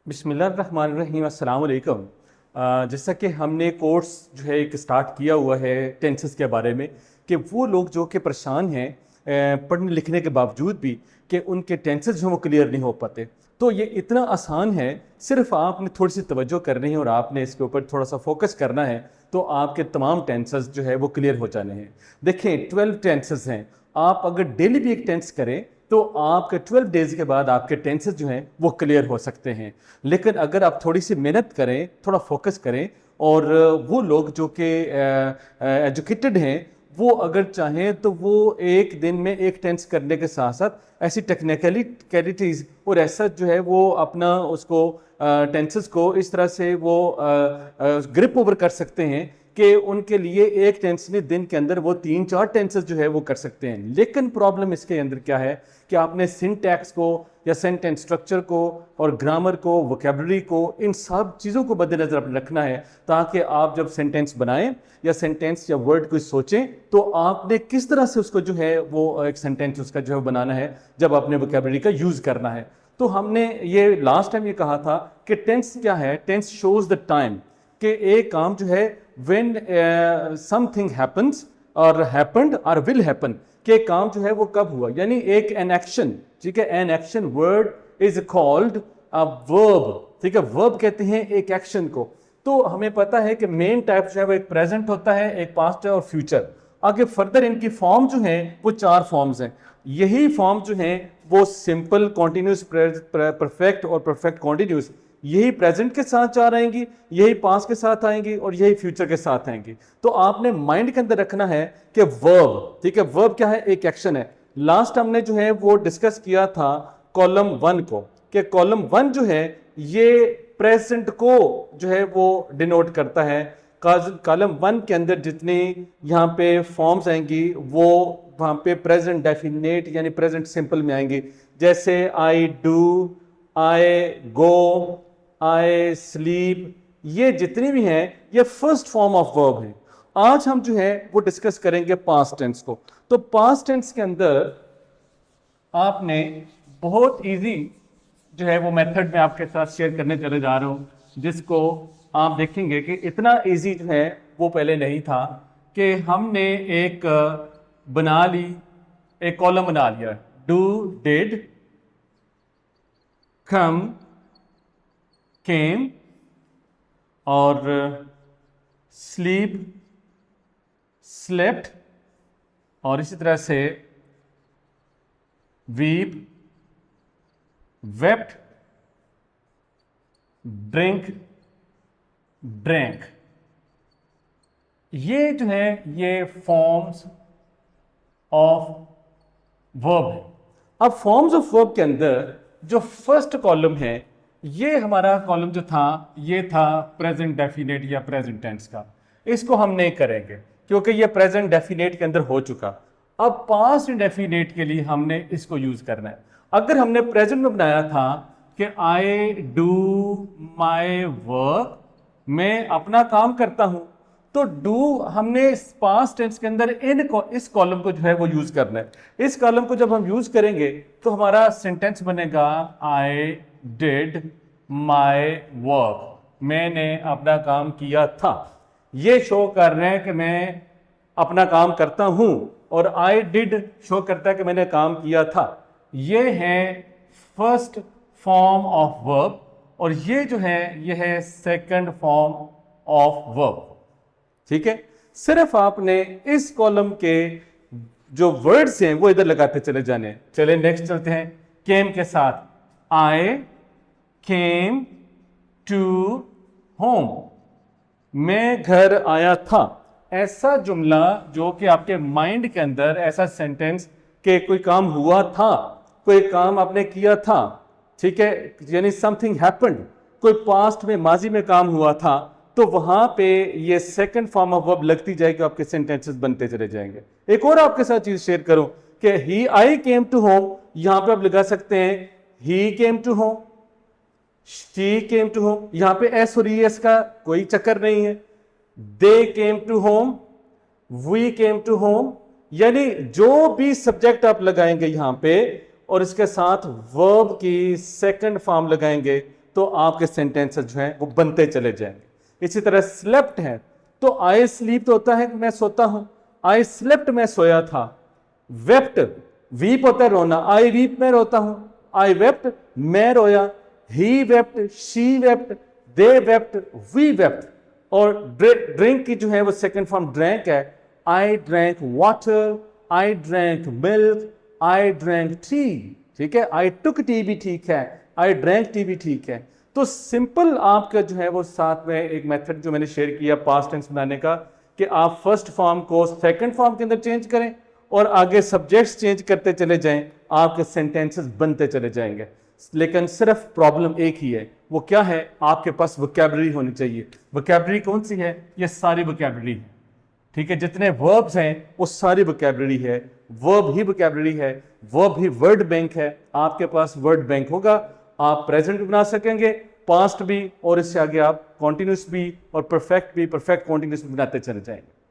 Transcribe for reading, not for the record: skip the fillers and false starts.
बिस्मिल्लाहिर्रहमानिर्रहीम, अस्सलाम वालेकुम। जैसा कि हमने कोर्स जो है एक स्टार्ट किया हुआ है टेंसेस के बारे में कि वो लोग जो कि परेशान हैं पढ़ने लिखने के बावजूद भी कि उनके टेंसेस जो हैं वो क्लियर नहीं हो पाते। तो ये इतना आसान है, सिर्फ आपने थोड़ी सी तवज्जो करनी है और आपने इसके ऊपर थोड़ा सा फोकस करना है तो आपके तमाम टेंसेस जो है वो क्लियर हो जाने हैं। देखें 12 टेंसेस हैं, आप अगर डेली भी एक टेंस करें तो आपके 12 डेज के बाद आपके टेंसेस जो हैं वो क्लियर हो सकते हैं। लेकिन अगर आप थोड़ी सी मेहनत करें, थोड़ा फोकस करें और वो लोग जो कि एजुकेटेड हैं वो अगर चाहें तो वो एक दिन में एक टेंस करने के साथ साथ ऐसी टेक्निकलिटीज और ऐसा जो है वो अपना उसको टेंसेस को इस तरह से वो ग्रिप ओवर कर सकते हैं कि उनके लिए एक टेंस ने दिन के अंदर वो 3-4 टेंसेस जो है वो कर सकते हैं। लेकिन प्रॉब्लम इसके अंदर क्या है कि आपने सिंटैक्स को या सेंटेंस स्ट्रक्चर को और ग्रामर को, वोकैबुलरी को, इन सब चीज़ों को मद्देनजर अपने रखना है ताकि आप जब सेंटेंस बनाएं या सेंटेंस या वर्ड को सोचें तो आपने किस तरह से उसको जो है वो एक सेंटेंस उसका जो है बनाना है जब आपने वोकैबुलरी का यूज़ करना है। तो हमने ये लास्ट टाइम ये कहा था कि टेंस क्या है, टेंस शोज द टाइम कि एक काम जो है when something happens और happened और will happen कि काम जो है वो कब हुआ, यानी एक एन एक्शन, ठीक है, an action word is called a verb, ठीक है, वर्ब कहते हैं एक एक्शन को। तो हमें पता है कि मेन टाइप जो है वो एक प्रेजेंट होता है, एक पास्ट है और फ्यूचर। आगे फर्दर इनकी फॉर्म जो है वो 4 फॉर्म्स हैं। यही फॉर्म जो है वो सिंपल, कॉन्टिन्यूस, परफेक्ट और परफेक्ट कॉन्टिन्यूस, यही प्रेजेंट के साथ 4 आएंगी, यही पास्ट के साथ आएंगी और यही फ्यूचर के साथ आएंगी। तो आपने माइंड के अंदर रखना है कि वर्ब, ठीक है, वर्ब क्या है, एक एक्शन है। लास्ट हमने जो है वो डिस्कस किया था कॉलम 1 को कि कॉलम 1 जो है ये प्रेजेंट को जो है वो डिनोट करता है। कॉलम 1 के अंदर जितनी यहाँ पे फॉर्म्स आएंगी वो वहाँ पे प्रेजेंट डेफिनेट यानी प्रेजेंट सिंपल में आएंगी, जैसे I do, I go, I sleep, ये जितनी भी हैं ये फर्स्ट फॉर्म ऑफ वर्ब है। आज हम जो है वो डिस्कस करेंगे पास्ट टेंस को। तो पास्ट टेंस के अंदर आपने बहुत इजी जो है वो मेथड में आपके साथ शेयर करने चले जा रहा हूं, जिसको आप देखेंगे कि इतना इजी जो है वो पहले नहीं था कि हमने एक बना ली, एक कॉलम बना लिया, डू, डिड, कम, केम और स्लीप, स्लेप्ट और इसी तरह से वीप, वेप्ट, ड्रिंक, ड्रैंक। ये जो है ये फॉर्म्स ऑफ वर्ब है। अब फॉर्म्स ऑफ वर्ब के अंदर जो फर्स्ट कॉलम है ये हमारा कॉलम जो था ये था प्रेजेंट डेफिनेट या प्रेजेंट टेंस का। इसको हम नहीं करेंगे क्योंकि ये प्रेजेंट डेफिनेट के अंदर हो चुका। अब पास्ट इंडेफिनेट के लिए हमने इसको यूज करना है। अगर हमने प्रेजेंट में बनाया था कि आई डू माई वर्क, मैं अपना काम करता हूं, तो डू हमने पास्ट टेंस के अंदर इस कॉलम को जो है वो यूज करना है। इस कॉलम को जब हम यूज करेंगे तो हमारा सेंटेंस बनेगा आई डिड माई वर्क, मैंने अपना काम किया था। ये शो कर रहे हैं कि मैं अपना काम करता हूं और आई डिड शो करता है कि मैंने काम किया था। ये है फर्स्ट फॉर्म ऑफ वर्ब और ये जो है ये है सेकंड फॉर्म ऑफ वर्ब, ठीक है। सिर्फ आपने इस कॉलम के जो वर्ड्स हैं वो इधर लगाते चले जाने। चले नेक्स्ट चलते हैं केम के साथ। आई केम टू होम, मैं घर आया था। ऐसा जुमला जो कि आपके माइंड के अंदर ऐसा सेंटेंस कि कोई काम हुआ था, कोई काम आपने किया था, ठीक है, यानी समथिंग हैपेंड, कोई पास्ट में माजी में काम हुआ था, तो वहां पे ये सेकंड फॉर्म ऑफ वर्ब लगती जाएगी, आपके सेंटेंसेस बनते चले जाएंगे। एक और आपके साथ चीज शेयर करूं कि ही आई केम टू होम, यहां पे आप लगा सकते हैं he came to home, she came to home, यहां पे एस और एस का कोई चक्कर नहीं है। They came to home, we came to home, यानी जो भी सब्जेक्ट आप लगाएंगे यहां पे और इसके साथ वर्ब की सेकंड फॉर्म लगाएंगे तो आपके सेंटेंसेस जो हैं वो बनते चले जाएंगे। इसी तरह स्लेप्ट है तो आई स्लीप तो होता है कि मैं सोता हूं, आई स्लेप्ट मैं सोया था। वेप्ट, वीप होता है रोना, आई वीप मैं रोता हूं, आई वेप्ट मैं रोया। He wept, she wept, they wept, we wept. और ड्रिंक की जो है वो सेकंड फॉर्म ड्रैंक है, I drank water, I drank milk, I drank tea. ठीक है, आई टुक टी भी ठीक है, आई ड्रैंक टी भी ठीक है। तो सिंपल आपका जो है वो साथ में एक मेथड जो मैंने शेयर किया पास्ट टेंस बनाने का, कि आप फर्स्ट फॉर्म को सेकंड फॉर्म के अंदर चेंज करें और आगे सब्जेक्ट्स चेंज करते चले जाएं, आपके सेंटेंसेस बनते चले जाएंगे। लेकिन सिर्फ प्रॉब्लम एक ही है, वो क्या है, आपके पास वोकैबुलरी होनी चाहिए। वोकैबुलरी कौन सी है? ये सारी वोकैबुलरी है। ठीक है, जितने वर्ब्स हैं वो सारी वोकैबुलरी है, वर्ब ही वोकैबुलरी है, वर्ब ही वर्ड बैंक है। आपके पास वर्ड बैंक होगा, आप प्रेजेंट भी बना सकेंगे, पास्ट भी, और इससे आगे आप कॉन्टिन्यूस भी और परफेक्ट भी, परफेक्ट कॉन्टिन्यूस भी बनाते चले जाएंगे।